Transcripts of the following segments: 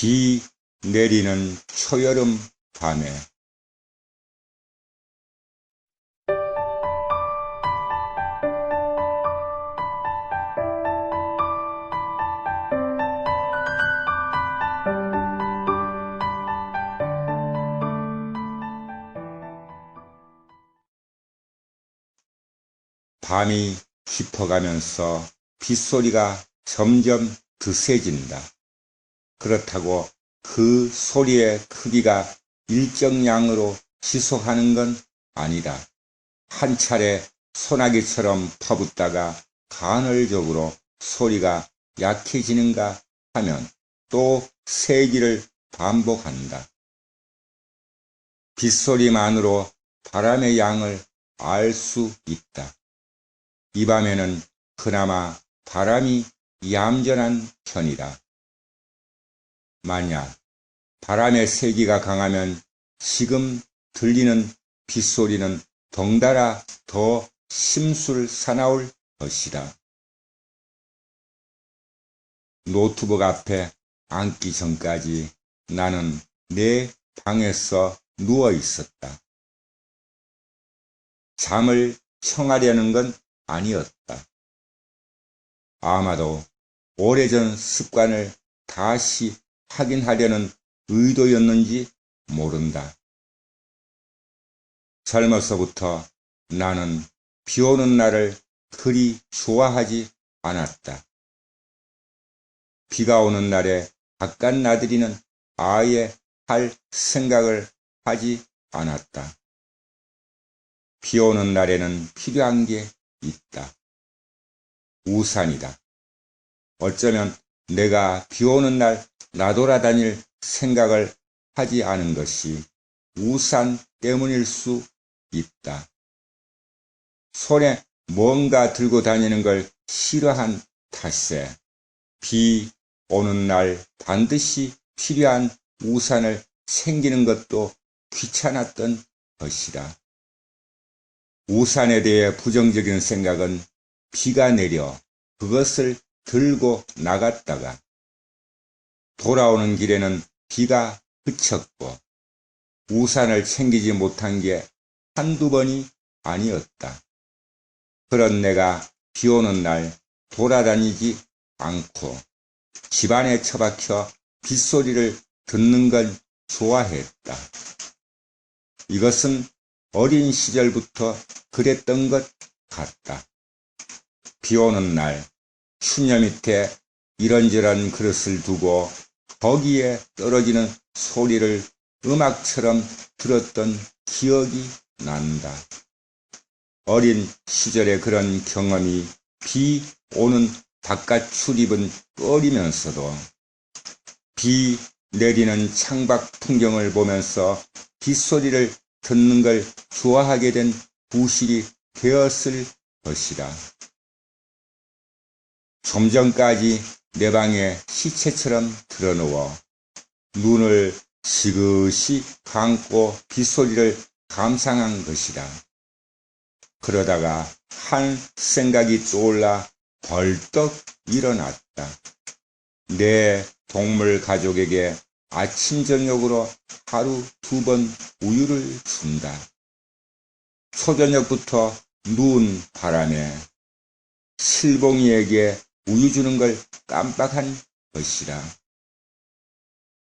비 내리는 초여름 밤에 밤이 깊어가면서 빗소리가 점점 드세진다. 그렇다고 그 소리의 크기가 일정량으로 지속하는 건 아니다. 한 차례 소나기처럼 퍼붓다가 간헐적으로 소리가 약해지는가 하면 또 세기를 반복한다. 빗소리만으로 바람의 양을 알 수 있다. 이 밤에는 그나마 바람이 얌전한 편이다. 만약 바람의 세기가 강하면 지금 들리는 빗소리는 덩달아 더 심술사나울 것이다. 노트북 앞에 앉기 전까지 나는 내 방에서 누워 있었다. 잠을 청하려는 건 아니었다. 아마도 오래전 습관을 다시 확인하려는 의도였는지 모른다. 젊어서부터 나는 비 오는 날을 그리 좋아하지 않았다. 비가 오는 날에 바깥 나들이는 아예 할 생각을 하지 않았다. 비 오는 날에는 필요한 게 있다. 우산이다. 어쩌면 내가 비 오는 날 나돌아다닐 생각을 하지 않은 것이 우산 때문일 수 있다. 손에 뭔가 들고 다니는 걸 싫어한 탓에 비 오는 날 반드시 필요한 우산을 챙기는 것도 귀찮았던 것이다. 우산에 대해 부정적인 생각은 비가 내려 그것을 들고 나갔다가 돌아오는 길에는 비가 그쳤고 우산을 챙기지 못한 게 한두 번이 아니었다. 그런 내가 비 오는 날 돌아다니지 않고 집안에 처박혀 빗소리를 듣는 걸 좋아했다. 이것은 어린 시절부터 그랬던 것 같다. 비 오는 날 추녀 밑에 이런저런 그릇을 두고 거기에 떨어지는 소리를 음악처럼 들었던 기억이 난다. 어린 시절의 그런 경험이 비 오는 바깥 출입은 꺼리면서도 비 내리는 창밖 풍경을 보면서 빗소리를 듣는 걸 좋아하게 된 부실이 되었을 것이다. 좀 전까지 내 방에 시체처럼 드러누워 눈을 지그시 감고 빗소리를 감상한 것이다. 그러다가 한 생각이 떠올라 벌떡 일어났다. 내 동물 가족에게 아침 저녁으로 하루 2번 우유를 준다. 초저녁부터 누운 바람에 실봉이에게 우유 주는 걸 깜빡한 것이다.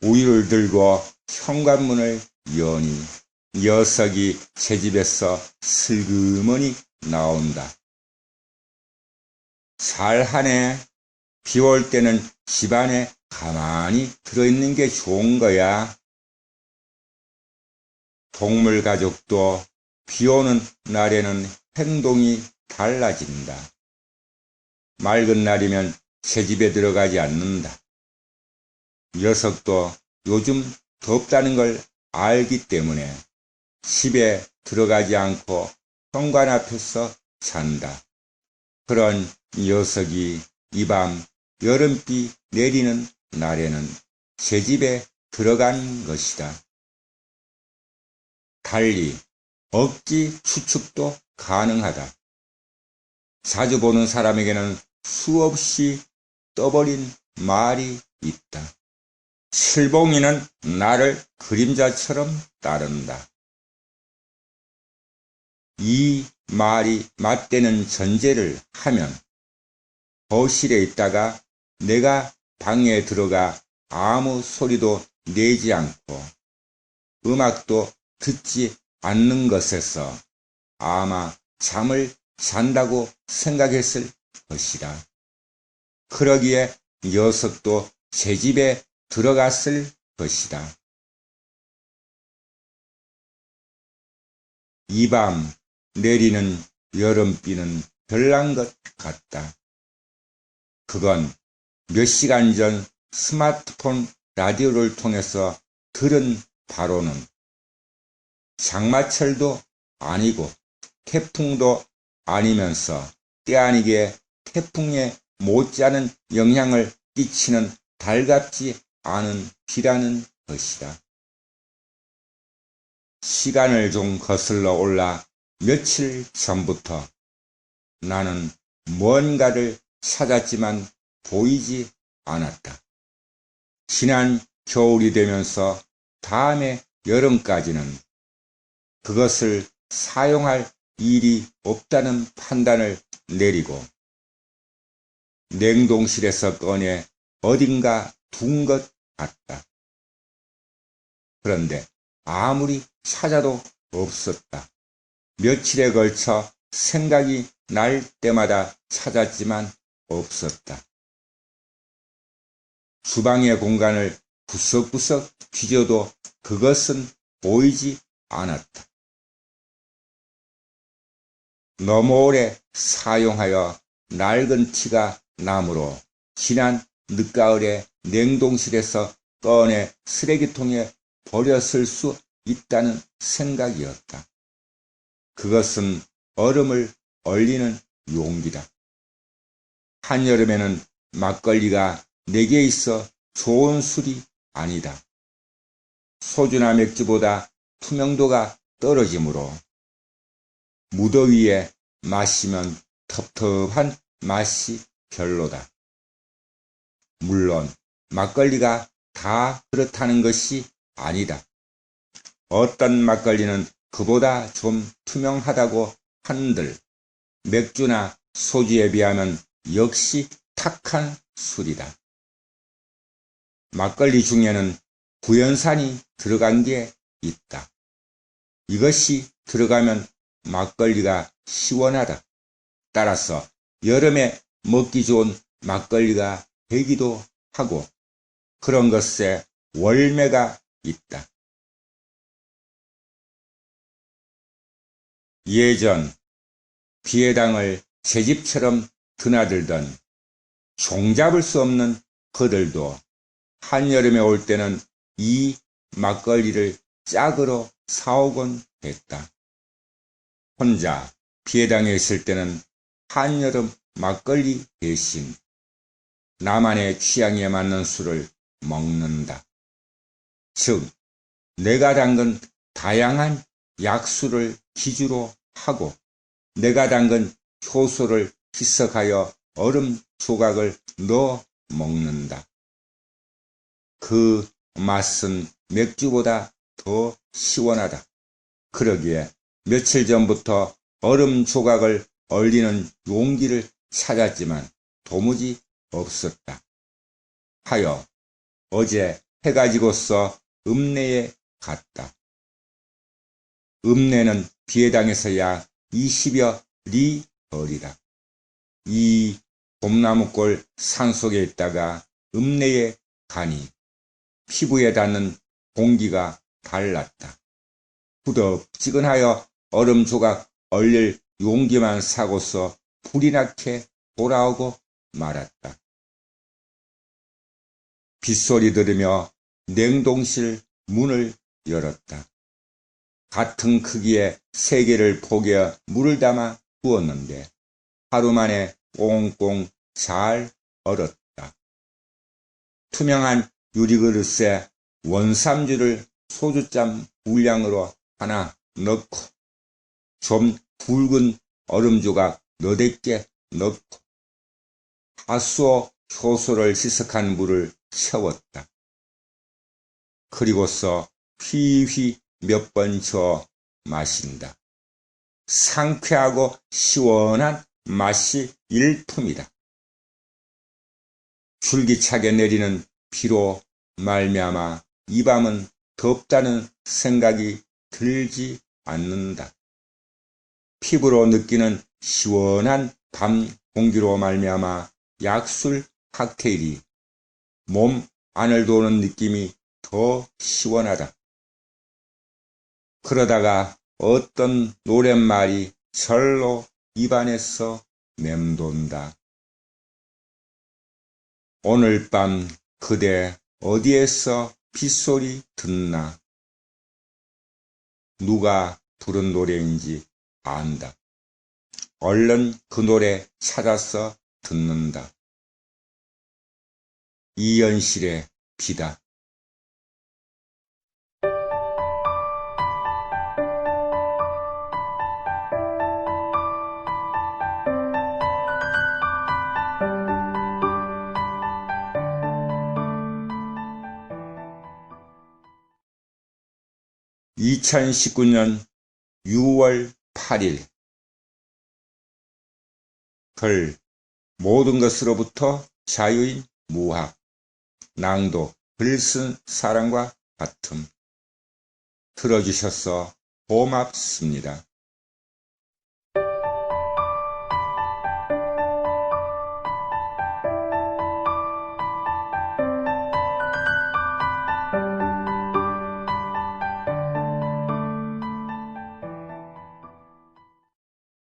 우유를 들고 현관문을 여니 녀석이 제 집에서 슬그머니 나온다. 잘하네. 비 올 때는 집안에 가만히 들어있는 게 좋은 거야. 동물 가족도 비 오는 날에는 행동이 달라진다. 맑은 날이면 새 집에 들어가지 않는다. 녀석도 요즘 덥다는 걸 알기 때문에 집에 들어가지 않고 현관 앞에서 잔다. 그런 녀석이 이 밤 여름비 내리는 날에는 새 집에 들어간 것이다. 달리 억지 추측도 가능하다. 자주 보는 사람에게는 수없이 떠버린 말이 있다. 칠봉이는 나를 그림자처럼 따른다. 이 말이 맞대는 전제를 하면 거실에 있다가 내가 방에 들어가 아무 소리도 내지 않고 음악도 듣지 않는 것에서 아마 잠을 잔다고 생각했을 것이다. 그러기에 녀석도 제 집에 들어갔을 것이다. 이 밤 내리는 여름비는 별난 것 같다. 그건 몇 시간 전 스마트폰 라디오를 통해서 들은 바로는 장마철도 아니고 태풍도 아니면서 때아니게 태풍에 못지않은 영향을 끼치는 달갑지 않은 비라는 것이다. 시간을 좀 거슬러 올라 며칠 전부터 나는 뭔가를 찾았지만 보이지 않았다. 지난 겨울이 되면서 다음해 여름까지는 그것을 사용할 일이 없다는 판단을 내리고 냉동실에서 꺼내 어딘가 둔 것 같다. 그런데 아무리 찾아도 없었다. 며칠에 걸쳐 생각이 날 때마다 찾았지만 없었다. 주방의 공간을 구석구석 뒤져도 그것은 보이지 않았다. 너무 오래 사용하여 낡은 티가 나므로 지난 늦가을에 냉동실에서 꺼내 쓰레기통에 버렸을 수 있다는 생각이었다. 그것은 얼음을 얼리는 용기다. 한여름에는 막걸리가 내게 있어 좋은 술이 아니다. 소주나 맥주보다 투명도가 떨어지므로 무더위에 마시면 텁텁한 맛이 별로다. 물론 막걸리가 다 그렇다는 것이 아니다. 어떤 막걸리는 그보다 좀 투명하다고 한들 맥주나 소주에 비하면 역시 탁한 술이다. 막걸리 중에는 구연산이 들어간 게 있다. 이것이 들어가면 막걸리가 시원하다. 따라서 여름에 먹기 좋은 막걸리가 되기도 하고 그런 것에 월매가 있다. 예전 비해당을 제 집처럼 드나들던 종잡을 수 없는 그들도 한여름에 올 때는 이 막걸리를 짝으로 사오곤 했다. 혼자 비해당에 있을 때는 한여름 막걸리 대신 나만의 취향에 맞는 술을 먹는다. 즉, 내가 담근 다양한 약수를 기주로 하고 내가 담근 효소를 희석하여 얼음 조각을 넣어 먹는다. 그 맛은 맥주보다 더 시원하다. 그러기에 며칠 전부터 얼음 조각을 얼리는 용기를 찾았지만 도무지 없었다. 하여 어제 해가 지고서 읍내에 갔다. 읍내는 비해당에서 약 20여 리 거리다. 이 봄나무골 산속에 있다가 읍내에 가니 피부에 닿는 공기가 달랐다. 후덥지근하여 얼음 조각 얼릴 용기만 사고서 불이 나게 돌아오고 말았다. 빗소리 들으며 냉동실 문을 열었다. 같은 크기의 3개를 포개 물을 담아 부었는데 하루 만에 꽁꽁 잘 얼었다. 투명한 유리그릇에 원삼주를 소주잔 분량으로 하나 넣고 좀 굵은 얼음 조각 너댓 개 넣고 하수오 효소를 희석한 물을 채웠다. 그리고서 휘휘 몇 번 저어 마신다. 상쾌하고 시원한 맛이 일품이다. 줄기차게 내리는 비로 말미암아 이 밤은 덥다는 생각이 들지 않는다. 피부로 느끼는 시원한 밤 공기로 말미암아 약술 칵테일이 몸 안을 도는 느낌이 더 시원하다. 그러다가 어떤 노랫말이 절로 입안에서 맴돈다. 오늘 밤 그대 어디에서 빗소리 듣나? 누가 부른 노래인지 안다. 얼른 그 노래 찾아서 듣는다. 이연실의 비다. (2019년 6월 8일) 글 모든 것으로부터 자유인 무학. 낭독 글쓴 사람과 같음. 들어주셔서 고맙습니다.